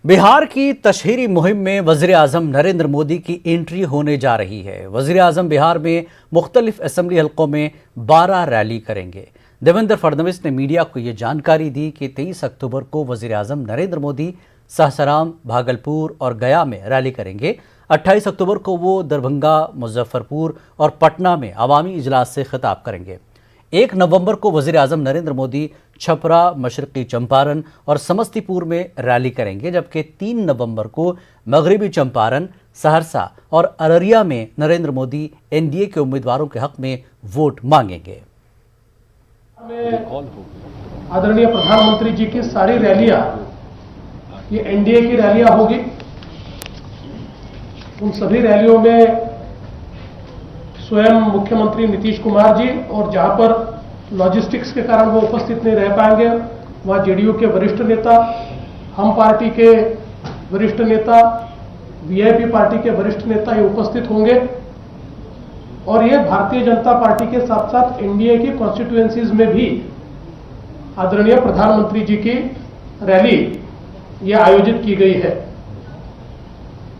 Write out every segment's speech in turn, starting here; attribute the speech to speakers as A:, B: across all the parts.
A: बिहार की तशहीरी मुहिम में वज़ीर-ए-आज़म नरेंद्र मोदी की एंट्री होने जा रही है। वज़ीर-ए-आज़म बिहार में मुख्तलिफ असेंबली हलकों में 12 रैली करेंगे। देवेंद्र फडणवीस ने मीडिया को ये जानकारी दी कि 23 अक्टूबर को वज़ीर-ए-आज़म नरेंद्र मोदी सासाराम, भागलपुर और गया में रैली करेंगे। 28 अक्टूबर को वो दरभंगा, मुजफ्फरपुर और पटना में अवामी इजलास से खिताब करेंगे। 1 नवंबर को वज़ीर-ए-आज़म नरेंद्र मोदी छपरा, मशरक़ी चंपारण और समस्तीपुर में रैली करेंगे, जबकि 3 नवंबर को मगरबी चंपारण, सहरसा और अररिया में नरेंद्र मोदी एनडीए के उम्मीदवारों के हक में वोट मांगेंगे।
B: आदरणीय प्रधानमंत्री जी की सारी रैलियां ये एनडीए की रैलियां होगी। उन सभी रैलियों में स्वयं मुख्यमंत्री नीतीश कुमार जी, और जहां पर लॉजिस्टिक्स के कारण वो उपस्थित नहीं रह पाएंगे वहां जेडीयू के वरिष्ठ नेता, हम पार्टी के वरिष्ठ नेता, वीआईपी पार्टी के वरिष्ठ नेता ये उपस्थित होंगे। और ये भारतीय जनता पार्टी के साथ साथ एनडीए की कॉन्स्टिट्यूएंसीज में भी आदरणीय प्रधानमंत्री जी की रैली ये आयोजित की गई है।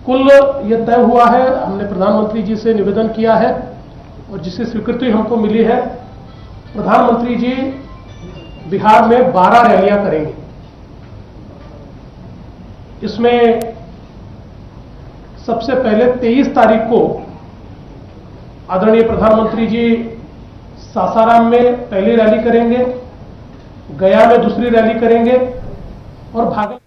B: कुल ये तय हुआ है, हमने प्रधानमंत्री जी से निवेदन किया है और जिसकी स्वीकृति हमको मिली है, प्रधानमंत्री जी बिहार में 12 रैलियां करेंगे। इसमें सबसे पहले 23 तारीख को आदरणीय प्रधानमंत्री जी सासाराम में पहली रैली करेंगे, गया में दूसरी रैली करेंगे और भागलपुर।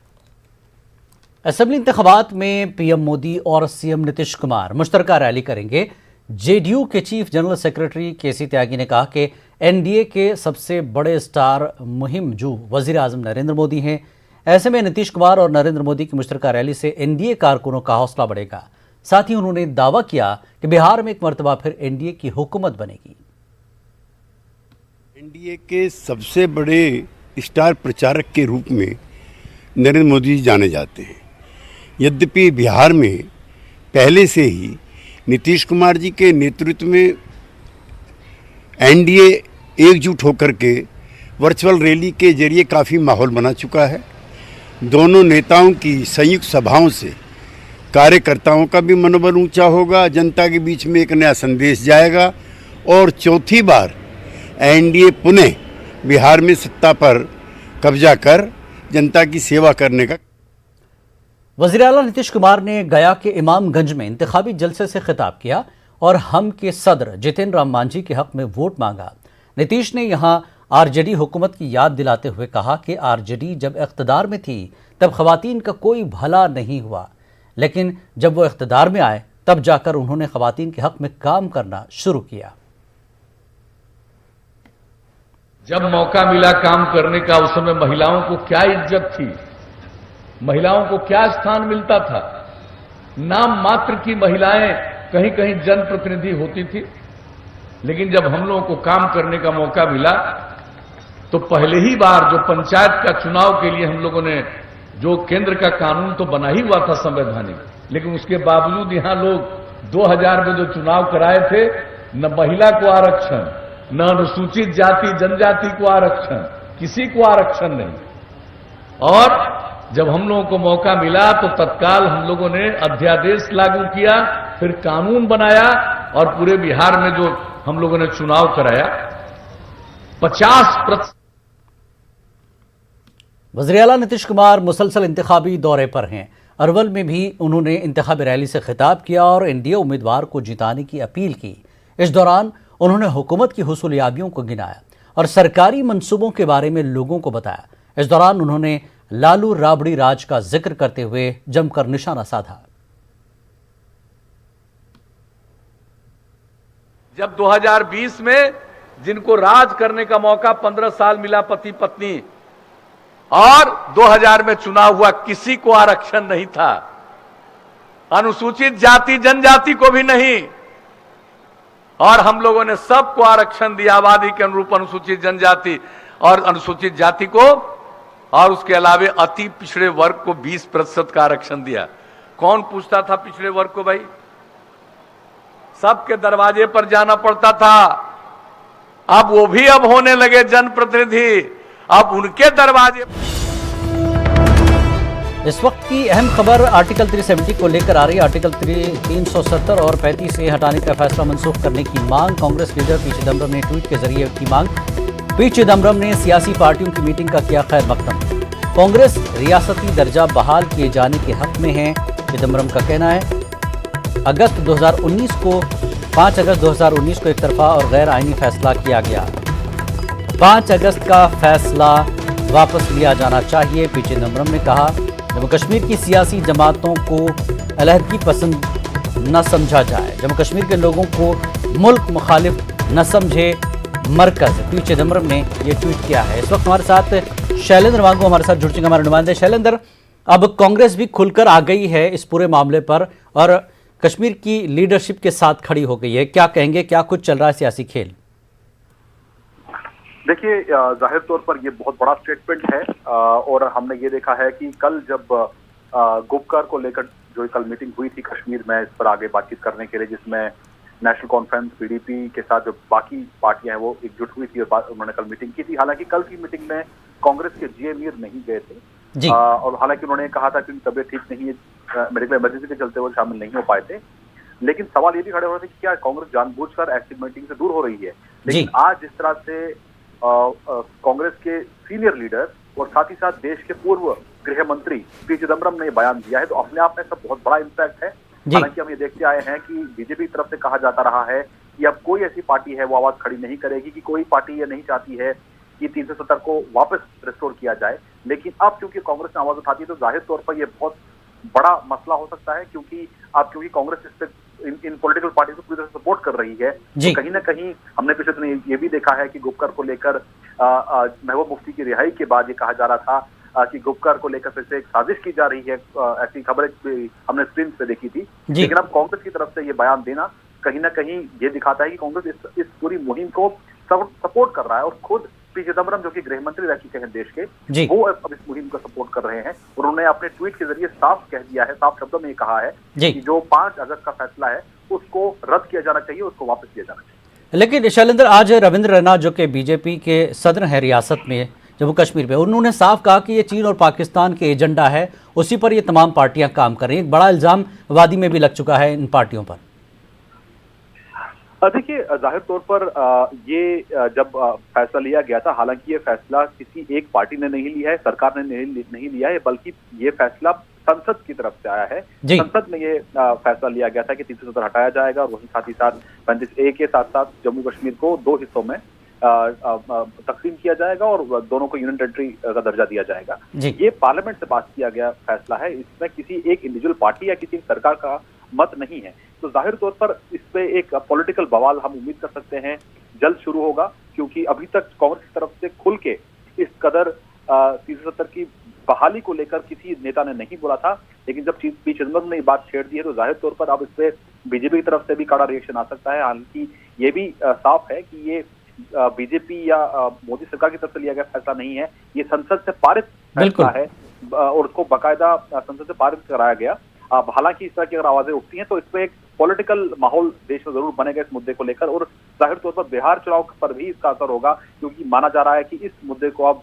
A: असेंबली इंतखाबात में पीएम मोदी और सीएम नीतीश कुमार मुश्तरका रैली करेंगे। जेडीयू के चीफ जनरल सेक्रेटरी केसी त्यागी ने कहा कि एनडीए के सबसे बड़े स्टार मुहिम जो वज़ीर-ए-आज़म नरेंद्र मोदी हैं। ऐसे में नीतीश कुमार और नरेंद्र मोदी की मुश्तरका रैली से एनडीए कारकुनों का हौसला बढ़ेगा। साथ ही उन्होंने दावा किया कि बिहार में एक मर्तबा फिर एनडीए की हुकूमत बनेगी।
C: एनडीए के सबसे बड़े स्टार प्रचारक के रूप में नरेंद्र मोदी जी जाने जाते हैं। यद्यपि बिहार में पहले से ही नीतीश कुमार जी के नेतृत्व में एनडीए एकजुट होकर के वर्चुअल रैली के जरिए काफ़ी माहौल बना चुका है। दोनों नेताओं की संयुक्त सभाओं से कार्यकर्ताओं का भी मनोबल ऊंचा होगा, जनता के बीच में एक नया संदेश जाएगा और चौथी बार एनडीए पुनः बिहार में सत्ता पर कब्जा कर जनता की सेवा करने का।
A: वज़ीर-ए-आला नीतीश कुमार ने गया के इमामगंज में इंतखाबी जलसे से खिताब किया और हम के सदर जितेंद्र राम मांझी के हक में वोट मांगा। नीतीश ने यहां आरजेडी हुकूमत की याद दिलाते हुए कहा कि आरजेडी जब इख्तिदार में थी तब खवातीन का कोई भला नहीं हुआ, लेकिन जब वो इख्तिदार में आए तब जाकर उन्होंने खवातीन के हक में काम करना शुरू किया।
D: जब मौका मिला काम करने का, उस समय महिलाओं को क्या इज्जत थी, महिलाओं को क्या स्थान मिलता था। नाम मात्र की महिलाएं कहीं कहीं जनप्रतिनिधि होती थी, लेकिन जब हम लोगों को काम करने का मौका मिला तो पहले ही बार जो पंचायत का चुनाव के लिए हम लोगों ने जो केंद्र का कानून तो बना ही हुआ था संवैधानिक, लेकिन उसके बावजूद यहां लोग 2000 में जो चुनाव कराए थे, न महिला को आरक्षण, न अनुसूचित जाति जनजाति को आरक्षण, किसी को आरक्षण नहीं। और जब हम लोगों को मौका मिला तो तत्काल हम लोगों ने अध्यादेश लागू किया, फिर कानून बनाया और पूरे बिहार में जो हम लोगों ने चुनाव कराया 50%।
A: वज़ीर-ए-आला नीतीश कुमार मुसलसल इंतखाबी दौरे पर हैं। अरवल में भी उन्होंने इंतखाबी रैली से खिताब किया और एनडीए उम्मीदवार को जिताने की अपील की। इस दौरान उन्होंने हुकूमत की हुसूलियाबियों को गिनाया और सरकारी मंसूबों के बारे में लोगों को बताया। इस दौरान उन्होंने लालू राबड़ी राज का जिक्र करते हुए जमकर निशाना साधा।
D: जब 2020 में जिनको राज करने का मौका 15 साल मिला पति पत्नी, और 2000 में चुनाव हुआ, किसी को आरक्षण नहीं था, अनुसूचित जाति जनजाति को भी नहीं, और हम लोगों ने सबको आरक्षण दिया, आबादी के अनुरूप अनुसूचित जनजाति और अनुसूचित जाति को, और उसके अलावे अति पिछड़े वर्ग को 20% का आरक्षण दिया। कौन पूछता था पिछड़े वर्ग को? भाई सबके दरवाजे पर जाना पड़ता था। अब वो भी अब होने लगे जनप्रतिनिधि, अब उनके दरवाजे
A: इस वक्त की अहम खबर आर्टिकल 370 को लेकर आ रही है। आर्टिकल 370 और 35 से हटाने का फैसला मंसूख करने की मांग। कांग्रेस लीडर पी चिदम्बरम ने ट्वीट के जरिए की मांग। पी चिदम्बरम ने सियासी पार्टियों की मीटिंग का किया खैर मकदम। कांग्रेस रियासती दर्जा बहाल किए जाने के हक में है, चिदम्बरम का कहना है। 5 अगस्त 2019 को एक तरफा और गैर आईनी फैसला किया गया। 5 अगस्त का फैसला वापस लिया जाना चाहिए। पी चिदम्बरम ने कहा, जम्मू कश्मीर की सियासी जमातों को अलहदगी पसंद न समझा जाए। जम्मू कश्मीर के लोगों को मुल्क मुखालिफ न समझे मरकज। पी चिदम्बरम ने यह ट्वीट किया है। इस वक्त हमारे साथ शैलेंद्र वांगू हमारे साथ जुड़ चुके हमारे नुमाइंदे। शैलेंद्र, अब कांग्रेस भी खुलकर आ गई है इस पूरे मामले पर और कश्मीर की लीडरशिप के साथ खड़ी हो गई है। क्या कहेंगे, क्या कुछ चल रहा है सियासी खेल?
E: देखिए, जाहिर तौर पर यह बहुत बड़ा स्टेटमेंट है और हमने ये देखा है कि कल जब गुपकार को लेकर जो कल मीटिंग हुई थी कश्मीर में, इस पर आगे बातचीत करने के लिए, जिसमें नेशनल कॉन्फ्रेंस पीडीपी के साथ जो बाकी पार्टियां हैं वो एकजुट हुई थी और उन्होंने कल मीटिंग की थी। हालांकि कल की मीटिंग में कांग्रेस के जीए मीर नहीं गए थे और हालांकि उन्होंने कहा था कि उनकी तबीयत ठीक नहीं है, मेडिकल इमरजेंसी के चलते वो शामिल नहीं हो पाए थे। लेकिन सवाल ये भी खड़े हो रहे थे कि क्या कांग्रेस जानबूझकर ऐसी मीटिंग से दूर हो रही है। लेकिन आज जिस तरह से कांग्रेस के सीनियर लीडर और साथ ही साथ देश के पूर्व गृह मंत्री पी चिदम्बरम ने बयान दिया है, तो अपने आप में सब बहुत बड़ा इम्पैक्ट है। हालांकि हम ये देखते आए हैं कि बीजेपी की तरफ से कहा जाता रहा है कि अब कोई ऐसी पार्टी है वो आवाज खड़ी नहीं करेगी, कि कोई पार्टी ये नहीं चाहती है कि 370 को वापस रिस्टोर किया जाए। लेकिन अब क्योंकि कांग्रेस ने आवाज उठाती है तो जाहिर तौर पर यह बहुत बड़ा मसला हो सकता है, क्योंकि कांग्रेस इस पे इन पॉलिटिकल पार्टी को पूरी तरह सपोर्ट कर रही है। तो कहीं ना कहीं हमने पिछले दिन ये भी देखा है कि गुपकार को लेकर महबूब मुफ्ती की रिहाई के बाद ये कहा जा रहा था कि गुपकार को लेकर फिर से एक साजिश की जा रही है। ऐसी खबरें हमने स्क्रीन पे देखी थी। लेकिन अब कांग्रेस की तरफ से ये बयान देना कहीं ना कहीं ये दिखाता है कि कांग्रेस इस पूरी मुहिम को सपोर्ट कर रहा है और खुद पी चिदम्बरम जो कि गृह मंत्री रह चुके हैं देश के, वो अब इस मुहिम को सपोर्ट कर रहे हैं। और उन्होंने अपने ट्वीट के जरिए साफ कह दिया है, साफ शब्दों में कहा है कि जो 5 अगस्त का फैसला है उसको रद्द किया जाना चाहिए, उसको वापस लिया जाना चाहिए।
A: लेकिन शैलेंद्र, आज रविंद्र रैना जो कि बीजेपी के सदर हैं रियासत में जम्मू कश्मीर में, उन्होंने साफ कहा कि ये चीन और पाकिस्तान के एजेंडा है, उसी पर ये तमाम पार्टियां काम कर रही हैं। एक बड़ा इल्जाम वादी में भी लग चुका है इन पार्टियों पर।
E: देखिए, जाहिर तौर पर ये जब फैसला लिया गया था, हालांकि ये फैसला किसी एक पार्टी ने नहीं लिया है, सरकार ने नहीं लिया है, बल्कि ये फैसला संसद की तरफ से आया है। संसद में ये फैसला लिया गया था कि 370 हटाया जाएगा और वहीं साथ ही साथ 35A के साथ साथ जम्मू कश्मीर को 2 हिस्सों में तकसीम किया जाएगा और दोनों को यूनियन टेरिटरी का दर्जा दिया जाएगा। ये पार्लियामेंट से पास किया गया फैसला है, इसमें किसी एक इंडिविजुअल पार्टी या किसी सरकार का मत नहीं है। तो जाहिर तौर पर इस पे एक पॉलिटिकल बवाल हम उम्मीद कर सकते हैं जल्द शुरू होगा, क्योंकि अभी तक कांग्रेस की तरफ से खुल के इस कदर 370 की बहाली को लेकर किसी नेता ने नहीं बोला था। लेकिन जब पी चिदम्बरम ने बात छेड़ दी है तो जाहिर तौर पर अब इस पे बीजेपी की तरफ से भी कड़ा रिएक्शन आ सकता है। हालांकि ये भी साफ है कि ये बीजेपी या मोदी सरकार की तरफ से लिया गया फैसला नहीं है, ये संसद से पारित फैसला है और उसको बाकायदा संसद से पारित कराया गया। हालांकि इस तरह की अगर आवाजें उठती हैं तो इस पे एक पॉलिटिकल माहौल देश में जरूर बनेगा इस मुद्दे को लेकर, और जाहिर तौर पर बिहार चुनाव पर भी इसका असर होगा, क्योंकि माना जा रहा है कि इस मुद्दे को अब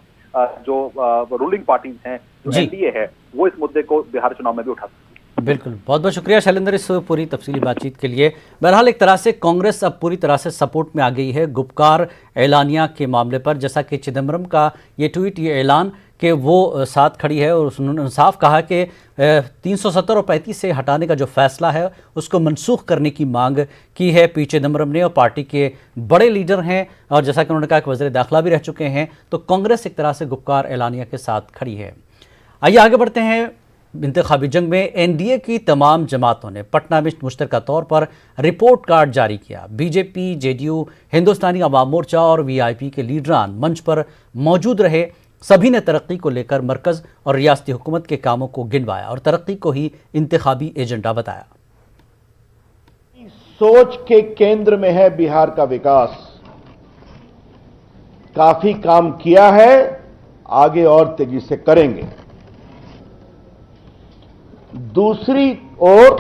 E: जो रूलिंग पार्टीज हैं, जो एनडीए है, वो इस मुद्दे को बिहार चुनाव में भी उठा सकती है।
A: बिल्कुल, बहुत बहुत शुक्रिया शैलेंद्र इस पूरी तफसीली बातचीत के लिए। बहरहाल एक तरह से कांग्रेस अब पूरी तरह से सपोर्ट में आ गई है गुपकार एलानिया के मामले पर। जैसा कि चिदम्बरम का ये ट्वीट, ये ऐलान कि वो साथ खड़ी है और उन्होंने साफ कहा कि 370 और 35 से हटाने का जो फैसला है उसको मनसूख करने की मांग की है पी चिदम्बरम ने, और पार्टी के बड़े लीडर हैं और जैसा कि उन्होंने कहा कि वज़ीर दाखिला भी रह चुके हैं। तो कांग्रेस एक तरह से गुपकार एलानिया के साथ खड़ी है। आइए आगे बढ़ते हैं। इंतखाबी जंग में एनडीए की तमाम जमातों ने पटना में मुश्तरका तौर पर रिपोर्ट कार्ड जारी किया। बीजेपी, जेडीयू, हिंदुस्तानी अवाम मोर्चा और वीआईपी के लीडरान मंच पर मौजूद रहे। सभी ने तरक्की को लेकर मरकज और रियासती हुकूमत के कामों को गिनवाया और तरक्की को ही इंतखाबी एजेंडा बताया।
F: सोच के केंद्र में है बिहार का विकास। काफी काम किया है, आगे और तेजी से करेंगे। दूसरी ओर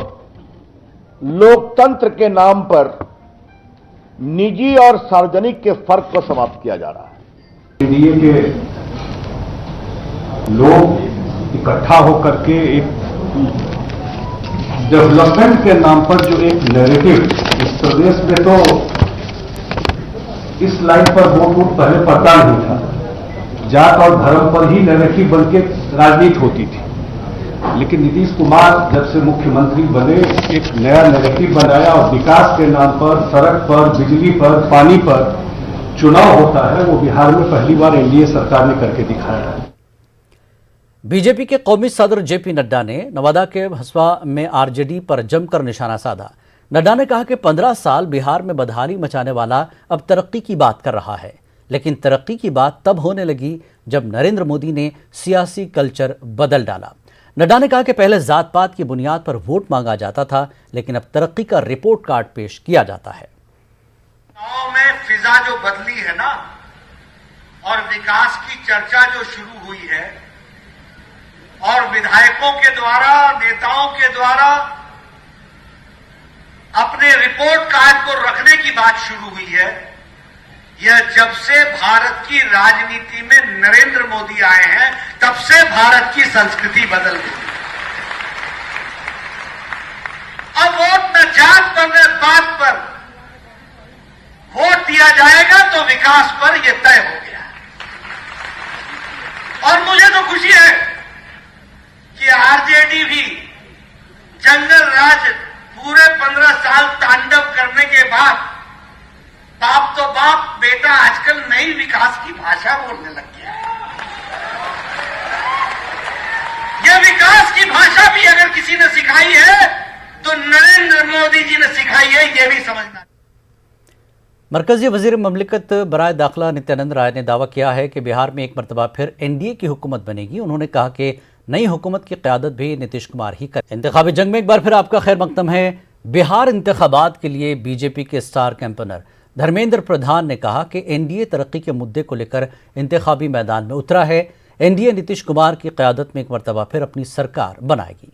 F: लोकतंत्र के नाम पर निजी और सार्वजनिक के फर्क को समाप्त किया जा रहा है।
G: एनडीए के लोग इकट्ठा होकर के एक डेवलपमेंट के नाम पर जो एक नैरेटिव इस प्रदेश में, तो इस लाइन पर वोट पहले पड़ता नहीं था, जात और धर्म पर ही नैरेटिव बन के राजनीति होती थी। लेकिन नीतीश कुमार जब से मुख्यमंत्री बने एक नया नैरेटिव बनाया और विकास के नाम पर सड़क पर, बिजली पर, पानी पर चुनाव होता है, वो बिहार में पहली बार एनडीए सरकार ने करके दिखाया है।
A: बीजेपी के कौमी सदर जेपी नड्डा ने नवादा के भसवा में आरजेडी पर जमकर निशाना साधा। नड्डा ने कहा कि 15 साल बिहार में बदहाली मचाने वाला अब तरक्की की बात कर रहा है, लेकिन तरक्की की बात तब होने लगी जब नरेंद्र मोदी ने सियासी कल्चर बदल डाला। नड्डा ने कहा कि पहले जात पात की बुनियाद पर वोट मांगा जाता था, लेकिन अब तरक्की का रिपोर्ट कार्ड पेश किया जाता है।
H: चुनाव में फिजा जो बदली है ना, और विकास की चर्चा जो शुरू हुई है, और विधायकों के द्वारा, नेताओं के द्वारा अपने रिपोर्ट कार्ड को रखने की बात शुरू हुई है, यह जब से भारत की राजनीति में नरेंद्र मोदी आए हैं तब से भारत की संस्कृति बदल गई। अब वोट न जात पर न बात पर वोट दिया जाएगा तो विकास पर यह तय हो गया। और मुझे तो खुशी है कि आरजेडी भी जंगल राज पूरे 15 साल तांडव करने के बाद बाप तो बाप, बेटा आजकल नई विकास की भाषा बोलने लग गया है। यह विकास की भाषा भी अगर किसी ने सिखाई है तो नरेंद्र मोदी जी ने सिखाई है, यह भी समझना।
A: मरकजी वजीर ममलिकत बराए दाखिला नित्यानंद राय ने दावा किया है कि बिहार में एक मरतबा फिर एनडीए की हुकूमत बनेगी। उन्होंने कहा कि नई हुकूमत की क़यादत भी नीतीश कुमार ही कर। इंतखाबी जंग में एक बार फिर आपका खैर मकदम है। बिहार इंतखाबात के लिए बीजेपी के स्टार कैंपेनर धर्मेंद्र प्रधान ने कहा कि एनडीए तरक्की के मुद्दे को लेकर इंतखाबी मैदान में उतरा है। एनडीए नीतीश कुमार की क़यादत में एक मरतबा फिर अपनी सरकार बनाएगी।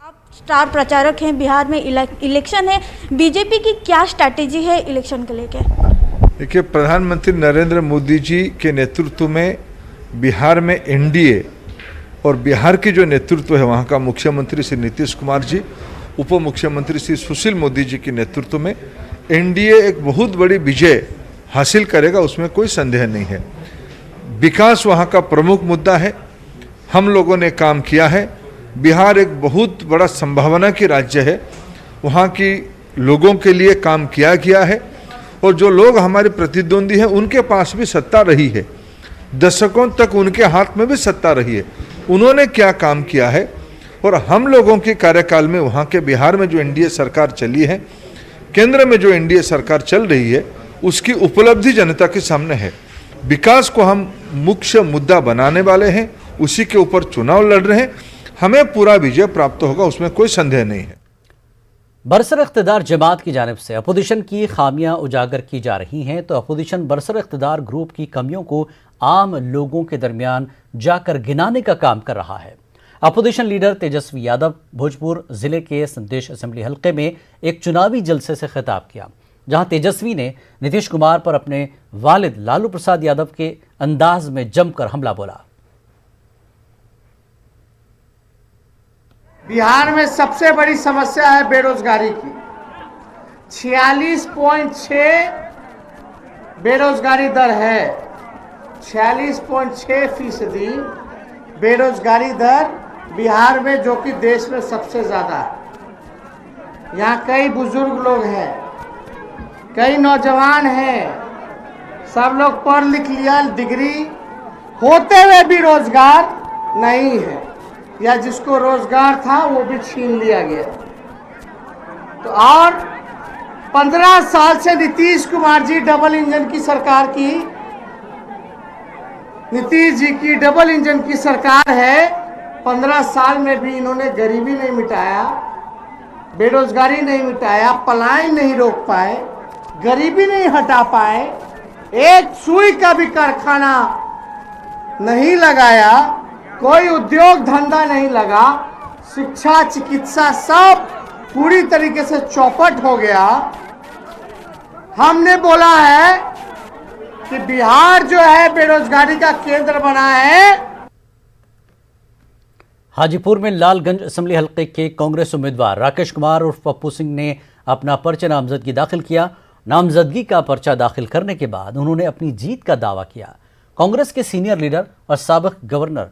I: आप स्टार प्रचारक हैं, बिहार में इलेक्शन है, बीजेपी की क्या स्ट्रैटेजी है इलेक्शन को लेकर?
J: देखिए, प्रधानमंत्री नरेंद्र मोदी जी के नेतृत्व में बिहार में एनडीए और बिहार की जो नेतृत्व है वहाँ का मुख्यमंत्री श्री नीतीश कुमार जी, उप मुख्यमंत्री श्री सुशील मोदी जी के नेतृत्व में एनडीए एक बहुत बड़ी विजय हासिल करेगा, उसमें कोई संदेह नहीं है। विकास वहाँ का प्रमुख मुद्दा है। हम लोगों ने काम किया है। बिहार एक बहुत बड़ा संभावना की राज्य है, वहाँ की लोगों के लिए काम किया गया है और जो लोग हमारे प्रतिद्वंदी हैं उनके पास भी सत्ता रही है, दशकों तक उनके हाथ में भी सत्ता रही है। उन्होंने क्या काम किया है और हम लोगों के कार्यकाल में वहाँ के बिहार में जो एनडीए सरकार चली है, केंद्र में जो एनडीए सरकार चल रही है, उसकी उपलब्धि जनता के सामने है। विकास को हम मुख्य मुद्दा बनाने वाले हैं, उसी के ऊपर चुनाव लड़ रहे हैं। हमें पूरा विजय प्राप्त होगा, उसमें कोई संदेह नहीं है।
A: बरसर इख्तिदार जमात की जानिब से अपोजिशन की खामियां उजागर की जा रही हैं, तो अपोजिशन बरसर इख्तिदार ग्रुप की कमियों को आम लोगों के दरमियान जाकर गिनाने का काम कर रहा है। अपोजिशन लीडर तेजस्वी यादव भोजपुर जिले के संदेश असेंबली हलके में एक चुनावी जलसे से खिताब किया, जहां तेजस्वी ने नीतीश कुमार पर अपने वालिद लालू प्रसाद यादव के अंदाज में जमकर हमला बोला।
K: बिहार में सबसे बड़ी समस्या है बेरोजगारी की। 46.6 बेरोजगारी दर है। 46.6% बेरोजगारी दर बिहार में, जो कि देश में सबसे ज़्यादा है। यहाँ कई बुजुर्ग लोग हैं, कई नौजवान हैं, सब लोग पढ़ लिख लिया, डिग्री होते हुए भी रोजगार नहीं है, या जिसको रोजगार था वो भी छीन लिया गया। तो और 15 साल से नीतीश कुमार जी डबल इंजन की सरकार की, नीतीश जी की डबल इंजन की सरकार है। 15 साल में भी इन्होंने गरीबी नहीं मिटाया, बेरोजगारी नहीं मिटाया, पलायन नहीं रोक पाए, गरीबी नहीं हटा पाए, एक सुई का भी कारखाना नहीं लगाया, कोई उद्योग धंधा नहीं लगा, शिक्षा चिकित्सा सब पूरी तरीके से चौपट हो गया। हमने बोला है कि बिहार जो है बेरोजगारी का केंद्र बना है।
A: हाजीपुर में लालगंज असेंबली हलके के कांग्रेस उम्मीदवार राकेश कुमार उर्फ पप्पू सिंह ने अपना पर्चा नामजदगी दाखिल किया। नामजदगी का पर्चा दाखिल करने के बाद उन्होंने अपनी जीत का दावा किया। कांग्रेस के सीनियर लीडर और साबिक गवर्नर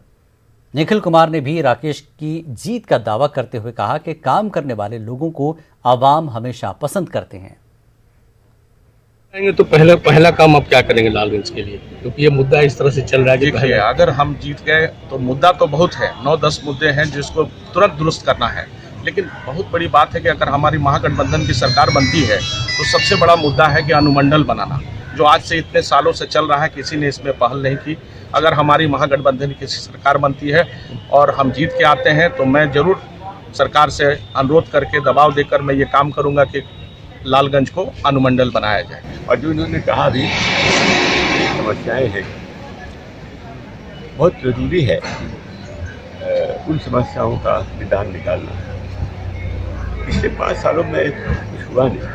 A: निखिल कुमार ने भी राकेश की जीत का दावा करते हुए कहा कि काम करने वाले लोगों को आवाम हमेशा पसंद करते हैं।
L: तो पहला काम अब क्या करेंगे लालगंज के लिए, क्योंकि ये मुद्दा इस तरह से चल रहा है कि
M: अगर हम जीत गए तो मुद्दा तो बहुत है, 9-10 मुद्दे हैं जिसको तुरंत दुरुस्त करना है। लेकिन बहुत बड़ी बात है कि अगर हमारी महागठबंधन की सरकार बनती है तो सबसे बड़ा मुद्दा है कि अनुमंडल बनाना, जो आज से इतने सालों से चल रहा है, किसी ने इसमें पहल नहीं की। अगर हमारी महागठबंधन की सरकार बनती है और हम जीत के आते हैं तो मैं जरूर सरकार से अनुरोध करके दबाव देकर मैं ये काम करूँगा कि लालगंज को अनुमंडल बनाया जाए।
C: और जो इन्होंने कहा भी समस्याएं हैं, बहुत जरूरी है उन समस्याओं का निदान निकालना। पिछले 5 सालों में कुछ हुआ नहीं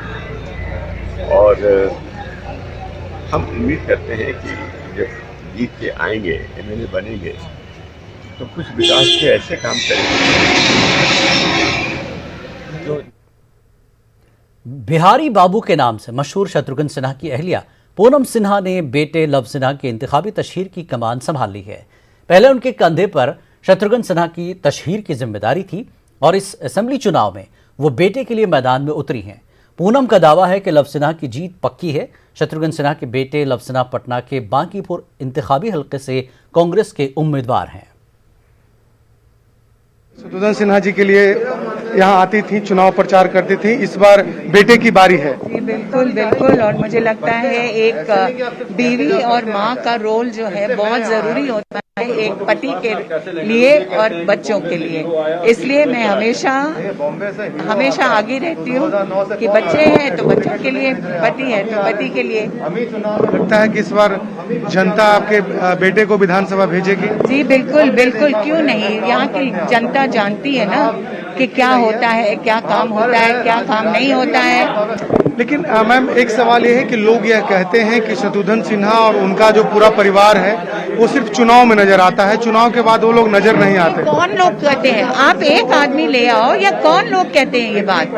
C: और हम उम्मीद करते हैं कि जब जीत के आएंगे, एमएलए बनेंगे तो कुछ विकास के ऐसे काम करेंगे जो
A: बिहारी बाबू के नाम से मशहूर शत्रुघ्न सिन्हा की अहलिया पूनम सिन्हा ने बेटे लव सिन्हा की इंतखाबी तशहीर की कमान संभाल ली है। पहले उनके कंधे पर शत्रुघ्न सिन्हा की तशहीर की जिम्मेदारी थी और इस असेंबली चुनाव में वो बेटे के लिए मैदान में उतरी हैं। पूनम का दावा है कि लव सिन्हा की जीत पक्की है। शत्रुघ्न सिन्हा के बेटे लव सिन्हा पटना के बांकीपुर इंतखाबी हलके से कांग्रेस के उम्मीदवार हैं।
N: शत्रुघ्न सिन्हा जी के लिए यहाँ आती थी, चुनाव प्रचार करती थी। इस बार बेटे की बारी है।
O: जी बिल्कुल बिल्कुल, और मुझे लगता है एक बीवी और माँ का रोल जो है बहुत जरूरी होता है एक पति के लिए और बच्चों के लिए। इसलिए मैं हमेशा आगे रहती हूँ कि बच्चे हैं तो बच्चों के लिए, पति है तो पति के लिए।
N: लगता है कि इस बार जनता आपके बेटे को विधानसभा भेजेगी?
O: जी बिल्कुल बिल्कुल, क्यों नहीं। यहाँ की जनता जानती है ना कि क्या होता है, क्या काम होता है, क्या काम नहीं होता है।
N: लेकिन मैम एक सवाल ये है कि लोग यह कहते हैं कि शत्रुघ्न सिन्हा और उनका जो पूरा परिवार है वो सिर्फ चुनाव में नजर आता है, चुनाव के बाद वो लोग नजर नहीं आते।
O: कौन लोग कहते हैं? आप एक आदमी ले आओ, या कौन लोग कहते हैं ये बात?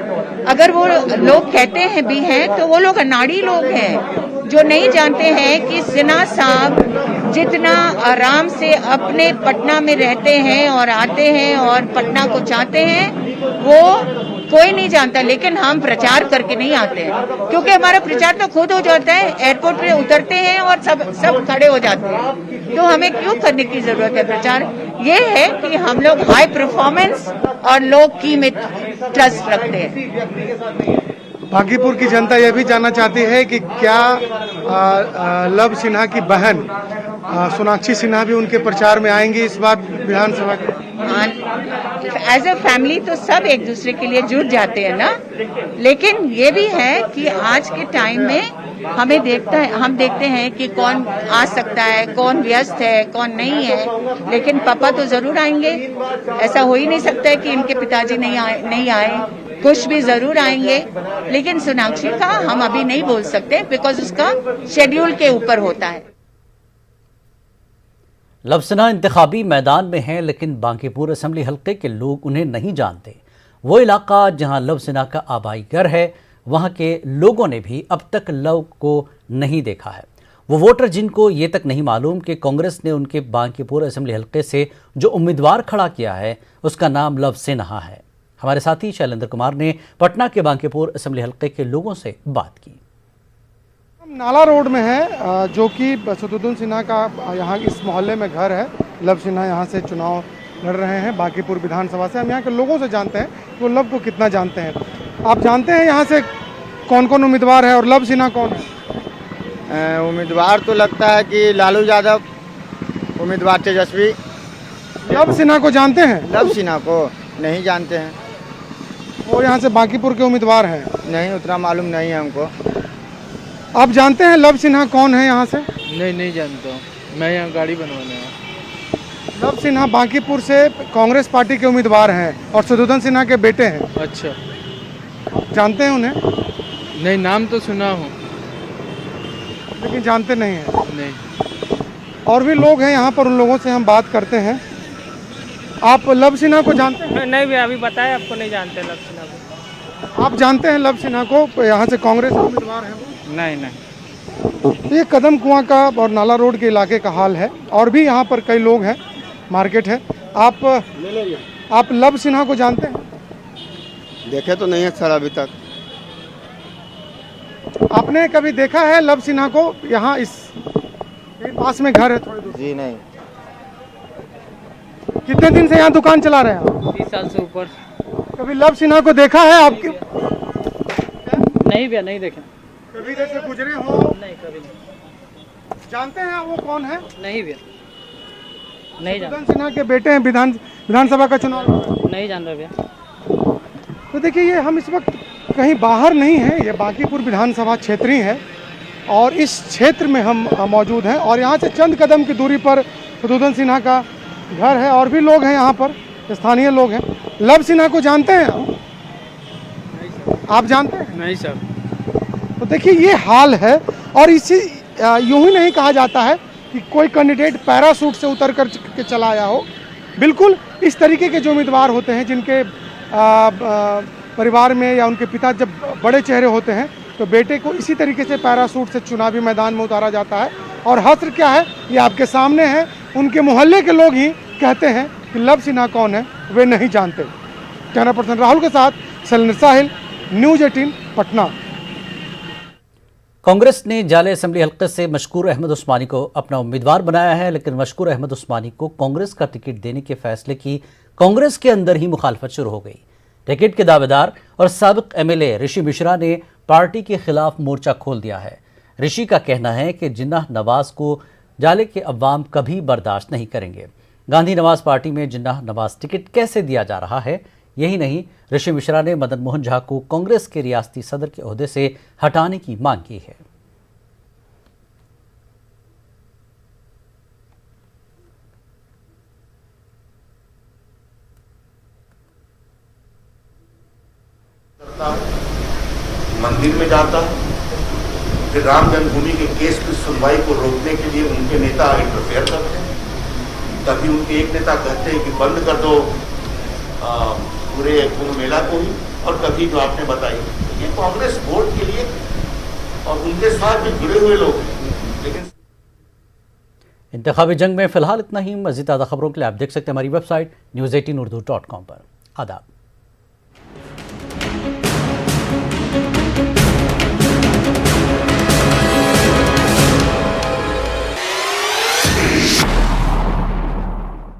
O: अगर वो लोग कहते हैं भी हैं तो वो लोग अनाड़ी लोग हैं जो नहीं जानते हैं कि सिन्हा साहब जितना आराम से अपने पटना में रहते हैं और आते हैं और पटना को चाहते हैं वो कोई नहीं जानता। लेकिन हम प्रचार करके नहीं आते हैं, क्योंकि हमारा प्रचार तो खुद हो जाता है। एयरपोर्ट पे उतरते हैं और सब खड़े हो जाते हैं, तो हमें क्यों करने की जरूरत है प्रचार? ये है कि हम लोग हाई परफॉर्मेंस और लोग की में ट्रस्ट रखते हैं।
N: बांकीपुर की जनता यह भी जानना चाहती है कि क्या लव सिन्हा की बहन सोनाक्षी सिन्हा भी उनके प्रचार में आएंगी इस बार विधानसभा के?
O: एज ए फैमिली तो सब एक दूसरे के लिए जुट जाते हैं ना, लेकिन ये भी है कि आज के टाइम में हम देखते हैं कि कौन आ सकता है, कौन व्यस्त है, कौन नहीं है। लेकिन पापा तो जरूर आएंगे। ऐसा हो ही नहीं सकता है कि इनके पिताजी नहीं आए, कुछ भी जरूर आएंगे। लेकिन सोनाक्षी का हम अभी नहीं बोल सकते बिकॉज उसका शेड्यूल के ऊपर होता है।
A: लव सिन्हा इंतखाबी मैदान में हैं, लेकिन बांकीपुर असेंबली हलके के लोग उन्हें नहीं जानते। वो इलाका जहां लव सिन्हा का आबाई घर है, वहां के लोगों ने भी अब तक लव को नहीं देखा है। वो वोटर जिनको ये तक नहीं मालूम कि कांग्रेस ने उनके बांकीपुर असेंबली हलके से जो उम्मीदवार खड़ा किया है उसका नाम लव सिन्हा है। हमारे साथी शैलेंद्र कुमार ने पटना के बांकीपुर असेंबली हलके के लोगों से बात की।
N: नाला रोड में है, जो कि शत्रुघ्न सिन्हा का यहाँ इस मोहल्ले में घर है। लव सिन्हा यहाँ से चुनाव लड़ रहे हैं बांकीपुर विधानसभा से। हम यहाँ के लोगों से जानते हैं कि वो लव को कितना जानते हैं। आप जानते हैं यहाँ से कौन कौन उम्मीदवार है और लव सिन्हा कौन है?
K: उम्मीदवार तो लगता है कि लालू यादव, उम्मीदवार तेजस्वी।
N: लव सिन्हा को जानते हैं?
K: लव सिन्हा को नहीं जानते हैं।
N: वो यहाँ से बांकीपुर के उम्मीदवार हैं?
K: नहीं, उतना मालूम नहीं है हमको।
N: आप जानते हैं लव सिन्हा कौन है यहाँ से?
P: नहीं जानता हूँ, मैं यहाँ गाड़ी बनवाने आया।
N: लव सिन्हा बांकीपुर से कांग्रेस पार्टी के उम्मीदवार हैं और शत्रुघ्न सिन्हा के बेटे हैं।
P: अच्छा,
N: जानते हैं उन्हें?
P: नहीं, नाम तो सुना हूँ
N: लेकिन जानते नहीं हैं।
P: नहीं।
N: और भी लोग हैं यहाँ पर, उन लोगों से हम बात करते हैं। आप लव सिन्हा को जानते हैं?
P: नहीं भी अभी बताया आपको, नहीं जानते लव सिन्हा को।
N: आप जानते हैं लव सिन्हा को, यहाँ से कांग्रेस उम्मीदवार है वो?
P: नहीं।
N: ये कदम कुआं का और नाला रोड के इलाके का हाल है, और भी यहाँ पर कई लोग हैं, मार्केट है। आप लव सिन्हा को जानते हैं?
Q: देखे तो नहीं है सर अभी तक।
N: आपने कभी देखा है लव सिन्हा को? यहाँ इस पास में घर है थोड़ी दूर।
Q: जी नहीं।
N: कितने दिन से यहाँ दुकान चला रहे हैं आप?
P: 30 साल से ऊपर।
N: कभी लव सिन्हा को देखा है आपके?
P: नहीं भैया, नहीं देखे।
N: कभी इधर से गुजरे हो?
P: नहीं, कभी नहीं।
N: जानते हैं वो कौन है?
P: नहीं भैया, नहीं जानते।
N: सिन्हा के बेटे हैं, विधानसभा का चुनाव।
P: नहीं जानते भैया।
N: तो देखिए, ये हम इस वक्त कहीं बाहर नहीं है, ये बांकीपुर विधानसभा क्षेत्र ही है, और इस क्षेत्र में हम मौजूद हैं, और यहाँ से चंद कदम की दूरी पर शत्रुघ्न सिन्हा का घर है, और भी लोग हैं यहाँ पर, स्थानीय लोग हैं। लव सिन्हा को जानते हैं आप? जानते हैं?
P: नहीं सर।
N: तो देखिए, ये हाल है, और इसी यूं ही नहीं कहा जाता है कि कोई कैंडिडेट पैराशूट से उतर कर के चला आया हो। बिल्कुल इस तरीके के जो उम्मीदवार होते हैं, जिनके परिवार में या उनके पिता जब बड़े चेहरे होते हैं, तो बेटे को इसी तरीके से पैराशूट से चुनावी मैदान में उतारा जाता है। और हस्र क्या है, ये आपके सामने है। उनके मोहल्ले के लोग ही कहते हैं कि लव सिन्हा कौन है वे नहीं जानते। कैमरा पर्सन राहुल के साथ सैलेंडर साहिल, न्यूज़ 18 पटना।
A: कांग्रेस ने जाले असेंबली हल्के से मशकूर अहमद उस्मानी को अपना उम्मीदवार बनाया है, लेकिन मशकूर अहमद उस्मानी को कांग्रेस का टिकट देने के फैसले की कांग्रेस के अंदर ही मुखालफत शुरू हो गई। टिकट के दावेदार और साबिक एमएलए ऋषि मिश्रा ने पार्टी के खिलाफ मोर्चा खोल दिया है। ऋषि का कहना है कि जिन्ना नवाज को जाले के अवाम कभी बर्दाश्त नहीं करेंगे। गांधी नवाज पार्टी में जिन्ना नवाज टिकट कैसे दिया जा रहा है? यही नहीं, ऋषि मिश्रा ने मदन मोहन झा को कांग्रेस के रियासती सदर के ओहदे से हटाने की मांग की है।
F: मंदिर में जाता है, फिर राम जन्मभूमि के केस की सुनवाई को रोकने के लिए उनके नेता इंटरफेयर करते हैं। तभी उनके एक नेता कहते हैं कि बंद कर दो पूरे कुंभ मेला को ही, और कभी जो आपने बताई, ये कांग्रेस वोट के लिए और उनके साथ भी जुड़े हुए लोग हैं। लेकिन
A: इंतखाबी जंग में फिलहाल इतना ही। मज़ीद ज़्यादा खबरों के लिए आप देख सकते हैं हमारी वेबसाइट news18urdu.com पर। आदाब।